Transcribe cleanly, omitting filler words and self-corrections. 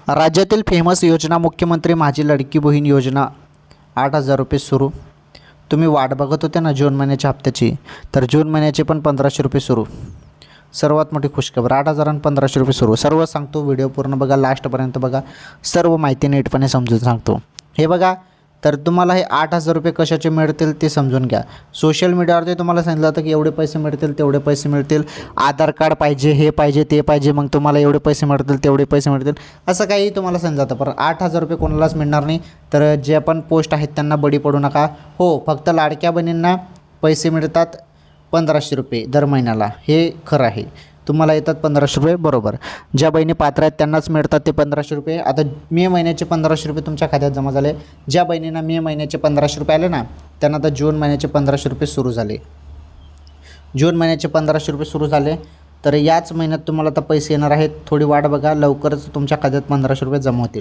राज्यातील फेमस योजना मुख्यमंत्री माझी लाडकी बहीण योजना 8,000 रुपये सुरू. तुम्ही वाट बघत होते ना जून महिन्याच्या हप्त्याची, तर जून महिन्याचे पण 1,500 रुपये सुरू. सर्वात मोठी खुशखबर, 8,000 आणि 1,500 रुपये सुरू. सर्व सांगतो, व्हिडिओ पूर्ण बघा, लास्टपर्यंत बघा, सर्व माहिती नीटपणे समजून सांगतो. हे बघा, तर तुम्हाला हे 8,000 रुपये कशाचे मिळतील ते समजून घ्या. सोशल मीडियावरती तुम्हाला सांगितलं होतं की एवढे पैसे मिळतील, तेवढे पैसे मिळतील, आधार कार्ड पाहिजे, हे पाहिजे, ते पाहिजे, मग तुम्हाला एवढे पैसे मिळतील, तेवढे पैसे मिळतील, असं काही तुम्हाला सांगितलं होतं. पण 8,000 रुपये कोणालाच मिळणार नाही. तर जे पण पोस्ट आहेत त्यांना बळी पडू नका. हो, फक्त लाडक्या बहिणींना पैसे मिळतात 1,500 रुपये दर महिन्याला, हे खरं आहे. तुम्हाला येतात 1,500 रुपये, बरोबर. ज्या बहिणी पात्र आहेत त्यांनाच मिळतात ते 1,500 रुपये. आता मे महिन्याचे 1,500 रुपये तुमच्या खात्यात जमा झाले. ज्या बहिणींना मे महिन्याचे 1,500 रुपये आले ना, त्यांना आता जून महिन्याचे 1,500 रुपये सुरू झाले. जून महिन्याचे 1,500 रुपये सुरू झाले. तर याच महिन्यात तुम्हाला आता पैसे येणार आहेत. थोडी वाट बघा, लवकरच तुमच्या खात्यात 1,500 रुपये जमा होतील.